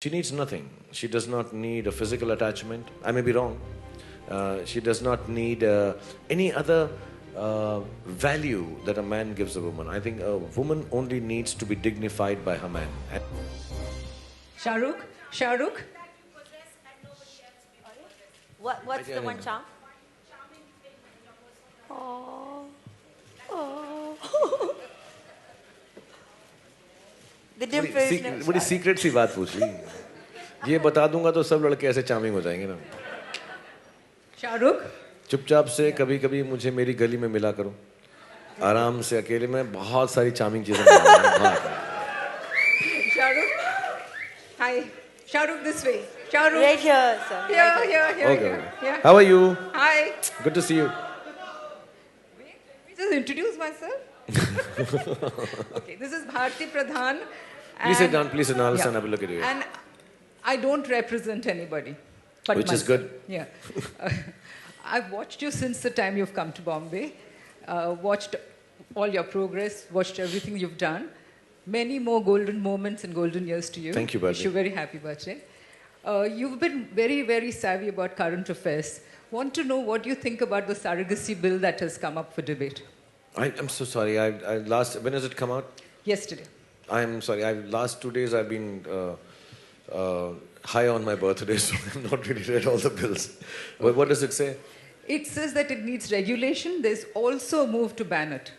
She needs nothing. She does not need a physical attachment. I may be wrong. She does not need any other value that a man gives a woman. I think a woman only needs to be dignified by her man. Shahrukh? Shahrukh? What's the one charm? Oh. Oh. The difference. बड़ी secret सी बात पूछ ली. ये बता दूंगा तो सब लड़के ऐसे चार्मिंग हो जाएंगे ना. Shahrukh? चुपचाप से कभी कभी मुझे मेरी गली में मिला करो. आराम से अकेले में बहुत सारी चार्मिंग चीजें Shahrukh? Hi. Shahrukh, this way. Shahrukh. Right here, sir. Here. Okay. Yeah. How are you? Hi. Good to see you. Just introduce myself. Okay, this is Bharti Pradhan. Please sit down. Please sit down. I'll have a look at you. And I don't represent anybody. But Which is good. Yeah. I've watched you since the time you've come to Bombay. Watched all your progress. Watched everything you've done. Many more golden moments and golden years to you. Thank you, Bharti. Wish you very happy birthday. You've been very, very savvy about current affairs. Want to know what you think about the surrogacy bill that has come up for debate? I'm so sorry. When has it come out? Yesterday. I'm sorry. Last 2 days I've been high on my birthday, so I've not really read all the bills. What does it say? It says that it needs regulation. There's also a move to ban it.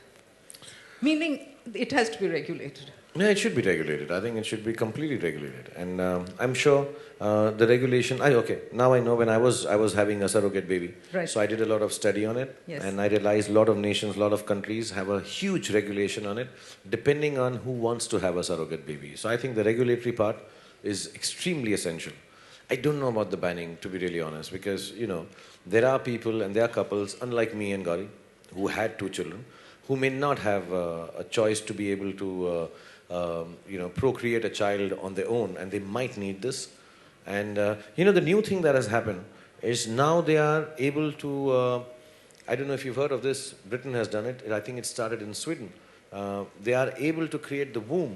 Meaning it has to be regulated. Yeah, it should be regulated. I think it should be completely regulated. And I'm sure the regulation... okay, now I know when I was having a surrogate baby. Right. So I did a lot of study on it. Yes. And I realized a lot of nations, a lot of countries have a huge regulation on it, depending on who wants to have a surrogate baby. So I think the regulatory part is extremely essential. I don't know about the banning, to be really honest, because, there are people and there are couples, unlike me and Gauri, who had 2 children, who may not have a choice to be able to... procreate a child on their own, and they might need this. And, the new thing that has happened is now they are able to, I don't know if you've heard of this, Britain has done it, I think it started in Sweden. They are able to create the womb,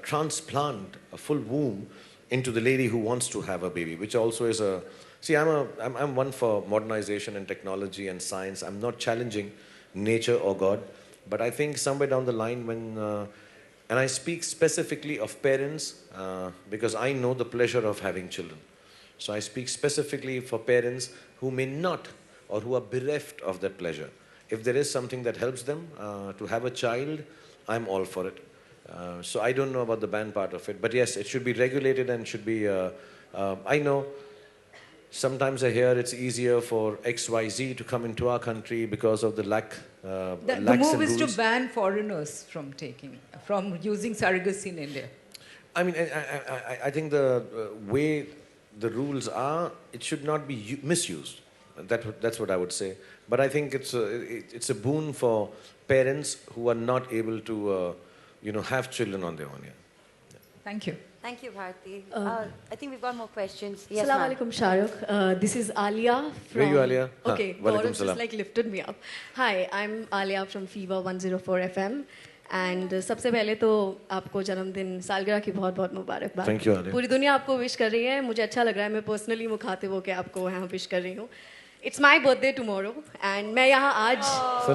transplant a full womb into the lady who wants to have a baby, which also is a... See, I'm one for modernization and technology and science. I'm not challenging nature or God. But I think somewhere down the line when, and I speak specifically of parents because I know the pleasure of having children. So I speak specifically for parents who may not or who are bereft of that pleasure. If there is something that helps them to have a child, I'm all for it. So I don't know about the ban part of it. But yes, it should be regulated and should be, I know sometimes I hear it's easier for XYZ to come into our country because of the lack the move is to ban foreigners from using surrogacy in India. I mean, I think the way the rules are, it should not be misused. That's what I would say. But I think it's a boon for parents who are not able to, have children on their own. Yeah. Thank you. Thank you, Bharti. I think we've got more questions. Yes, Assalamu alaikum, Shahrukh. This is Alia from... Where are you, Alia? Okay, Gaurav just lifted me up. Hi, I'm Alia from Fever 104 FM. And सबसे पहले तो आपको जन्मदिन सालगिरह की बहुत-बहुत मुबारकबाद. Thank you, Alia. पूरी दुनिया आपको विश कर रही है. मुझे अच्छा लग रहा है. मैं पर्सनली मुखातिब होकर आपको यहाँ विश कर रही हूँ. It's my birthday tomorrow, and मैं यहाँ आज So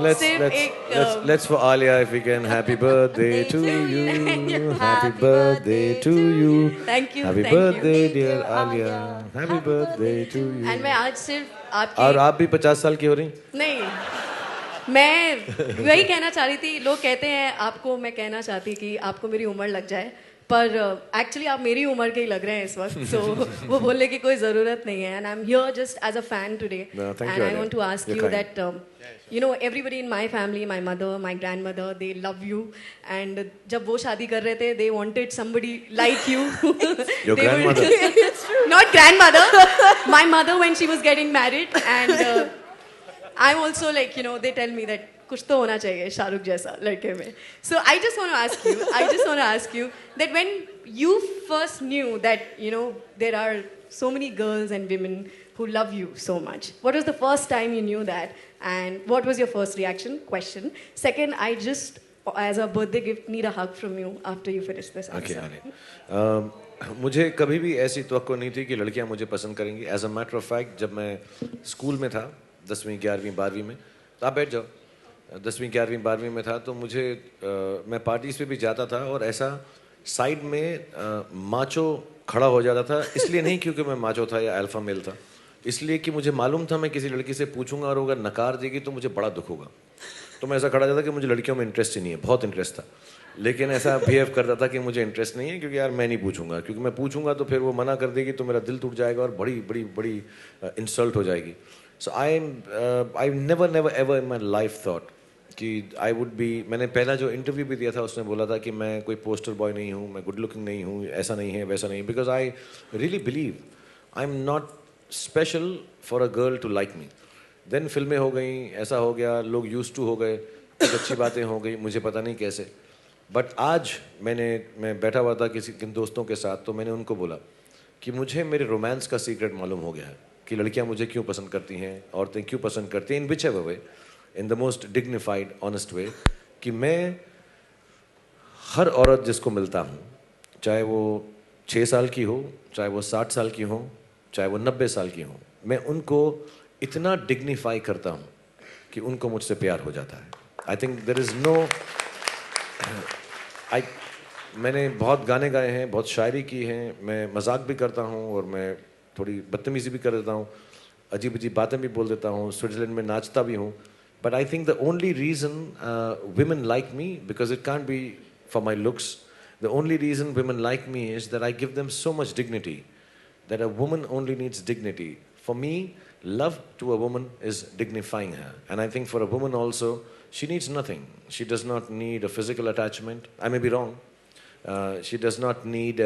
let's for Alia if we can. Happy birthday to you. Happy birthday to you. Thank you. Happy birthday, dear Alia. Happy birthday to you. And मैं आज सिर्फ आपके... और आप भी 50 साल की हो रही? नहीं, मैं वही कहना चाह रही थी. लोग कहते हैं आपको, मैं कहना चाहती कि आपको मेरी उम्र लग जाए, पर एक्चुअली आप मेरी उम्र के ही लग रहे हैं इस वक्त. सो वो बोलने की कोई ज़रूरत नहीं है. And I am here just as a fan today. And I want to ask you that everybody in my family, my mother, my grandmother, they love you. And जब वो शादी कर रहे थे, they wanted somebody like you. Your grandmother? Not grandmother. My mother when she was getting married. And I'm also like, they tell me that कुछ तो होना चाहिए शाहरुख जैसा लड़के में. So I just want to ask you that when you first knew that there are so many girls and women who love you so much, what was the first time you knew that, and what was your first reaction? Question. Second, I just as a birthday gift need a hug from you after you finish this answer. Okay, Ali. मुझे कभी भी ऐसी तवक्को नहीं थी कि लड़कियां मुझे पसंद करेंगी. As a matter of fact, जब मैं स्कूल में था 10वीं 11वीं 12वीं में, तो आप बैठ जाओ, 10वीं 11वीं 12वीं में था, तो मुझे मैं पार्टीज पे भी जाता था और ऐसा साइड में माचो खड़ा हो जाता था. इसलिए नहीं क्योंकि मैं माचो था या अल्फा मेल था, इसलिए कि मुझे मालूम था मैं किसी लड़की से पूछूंगा और अगर नकार देगी तो मुझे बड़ा दुख होगा. तो मैं ऐसा खड़ा जाता कि मुझे लड़कियों में इंटरेस्ट ही नहीं है. बहुत इंटरेस्ट था, लेकिन ऐसा बिहेव करता था कि मुझे इंटरेस्ट नहीं है क्योंकि यार मैं नहीं पूछूंगा, क्योंकि मैं पूछूंगा तो फिर वो मना कर देगी तो मेरा दिल टूट जाएगा और बड़ी बड़ी बड़ी इंसल्ट हो जाएगी. So I never never ever in my life thought कि आई वुड बी. मैंने पहला जो इंटरव्यू भी दिया था उसमें बोला था कि मैं कोई पोस्टर बॉय नहीं हूँ, मैं गुड लुकिंग नहीं हूँ, ऐसा नहीं है वैसा नहीं, because I really believe I am not special for a girl to like me. Then फिल्में हो गई, ऐसा हो गया, लोग यूज टू हो गए, कुछ अच्छी बातें हो गई, मुझे पता नहीं कैसे. बट आज मैं बैठा हुआ था किन दोस्तों के साथ, तो मैंने उनको बोला कि मुझे मेरे रोमांस का सीक्रेट मालूम हो गया है कि लड़कियां मुझे क्यों पसंद करती हैं, औरतें क्यों पसंद करती हैं, in which ever way, in the most dignified honest way, कि मैं हर औरत जिसको मिलता हूँ, चाहे वो 6 साल की हो, चाहे वो 60 साल की हो, चाहे वो 90 साल की हो, मैं उनको इतना डिग्निफाई करता हूँ कि उनको मुझसे प्यार हो जाता है. I think there is no मैंने बहुत गाने गाए हैं, बहुत शायरी की है, मैं मजाक भी करता हूँ और मैं थोड़ी बदतमीजी भी कर देता हूँ, अजीब अजीब बातें भी बोल देता हूँ, स्विट्ज़रलैंड में नाचता भी हूँ. But I think the only reason women like me, because it can't be for my looks, the only reason women like me is that I give them so much dignity, that a woman only needs dignity. For me, love to a woman is dignifying her. And I think for a woman also, she needs nothing. She does not need a physical attachment. I may be wrong. She does not need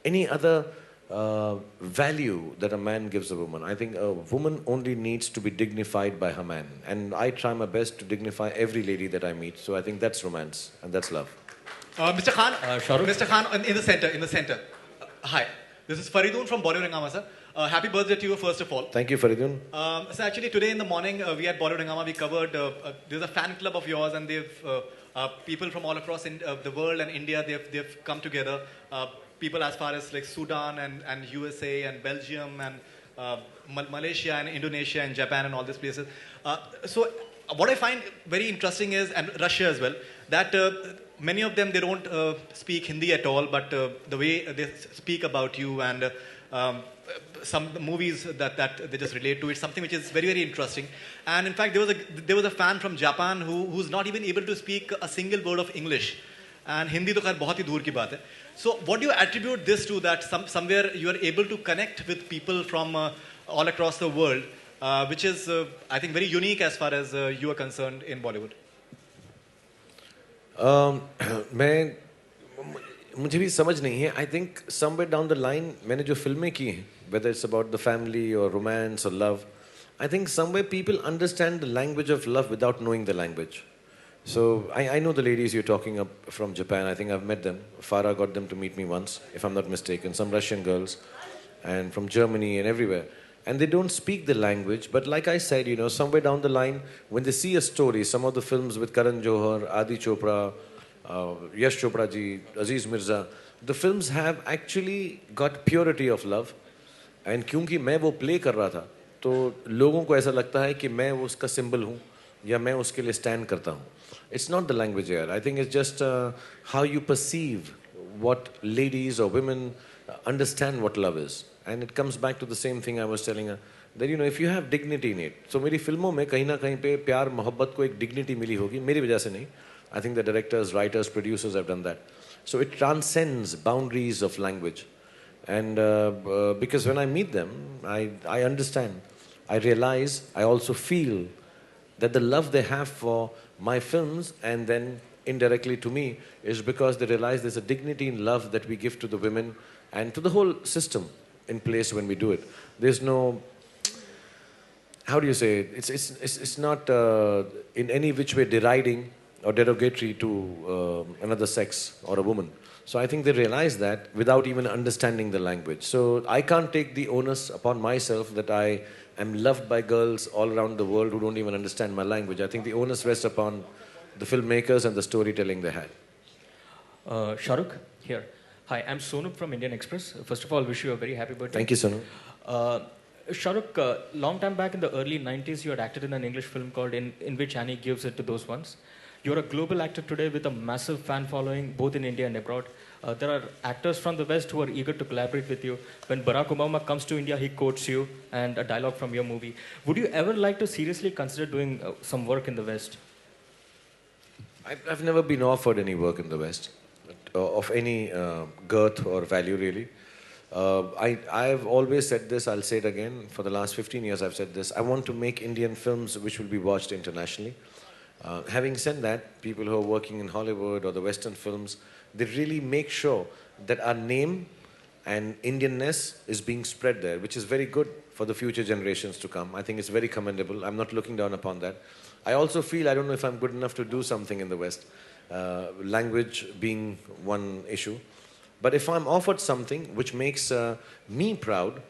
any other value that a man gives a woman. I think a woman only needs to be dignified by her man. And I try my best to dignify every lady that I meet. So I think that's romance and that's love. Mr. Khan, Shahrukh? Mr. Khan, in the center. Hi, this is Faridun from Bollywood Hungama, sir. Happy birthday to you, first of all. Thank you, Faridun. So actually today in the morning, we at Bollywood Hungama, we covered, there's a fan club of yours and they've, people from all across the world and India, they've come together. People as far as like Sudan and USA and Belgium and Malaysia and Indonesia and Japan and all these places. So what I find very interesting is, and Russia as well, that many of them, they don't speak Hindi at all, but the way they speak about you and some movies that they just relate to, it's something which is very, very interesting. And in fact, there was a fan from Japan who's not even able to speak a single word of English. And Hindi to khair bahut hi dur ki baat hai. So what do you attribute this to, that somewhere you are able to connect with people from all across the world, which is, I think, very unique as far as you are concerned in Bollywood? मुझे भी समझ नहीं है. I think somewhere down the line मैंने जो फिल्में की हैं, whether it's about the family or romance or love, I think somewhere people understand the language of love without knowing the language. So I know the ladies you're talking up from Japan. I think I've met them. Farah got them to meet me once, if I'm not mistaken. Some Russian girls, and from Germany and everywhere. And they don't speak the language, but like I said, you know, somewhere down the line, when they see a story, some of the films with Karan Johar, Adi Chopra, Yash Chopra ji, Aziz Mirza, the films have actually got purity of love. And क्योंकि मैं वो play कर रहा था, तो लोगों को ऐसा लगता है कि मैं उसका symbol हूँ या मैं उसके लिए stand करता हूँ. It's not the language here. I think it's just how you perceive what ladies or women understand what love is. And it comes back to the same thing I was telling her, that you know, if you have dignity in it. So मेरी फिल्मों में कहीं ना कहीं पे प्यार मोहब्बत को एक dignity मिली होगी, मेरी वजह से नहीं. I think the directors, writers, producers have done that. So it transcends boundaries of language. And because when I meet them, I understand, I realize, I also feel that the love they have for my films and then indirectly to me is because they realize there's a dignity in love that we give to the women and to the whole system in place when we do it. There's no, how do you say it? It's not in any which way deriding or derogatory to another sex or a woman. So I think they realize that without even understanding the language. So I can't take the onus upon myself that I am loved by girls all around the world who don't even understand my language. I think the onus rests upon the filmmakers and the storytelling they had. Shahrukh, here. Hi, I'm Sonup from Indian Express. First of all, wish you a very happy birthday. Thank you, Sonu. Shahrukh, long time back in the early 90s, you had acted in an English film called In Which Annie Gives It to Those Ones. You're a global actor today with a massive fan following both in India and abroad. There are actors from the West who are eager to collaborate with you. When Barack Obama comes to India, he quotes you and a dialogue from your movie. Would you ever like to seriously consider doing some work in the West? I've never been offered any work in the West of any girth or value, really. I've always said this, I'll say it again. For the last 15 years, I've said this. I want to make Indian films which will be watched internationally. Having said that, people who are working in Hollywood or the Western films, they really make sure that our name and Indianness is being spread there, which is very good for the future generations to come. I think it's very commendable. I'm not looking down upon that. I also feel, I don't know if I'm good enough to do something in the West, language being one issue. But if I'm offered something which makes me proud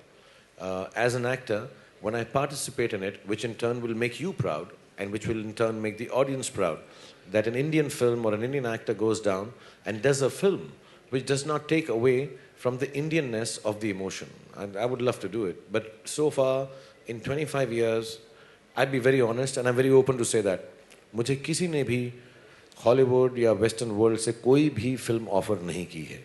as an actor, when I participate in it, which in turn will make you proud, and which will in turn make the audience proud, that an Indian film or an Indian actor goes down and does a film which does not take away from the Indianness of the emotion. And I would love to do it. But so far, in 25 years, I'd be very honest and I'm very open to say that. मुझे किसी ने भी Hollywood या western world से कोई भी film offer नहीं की है.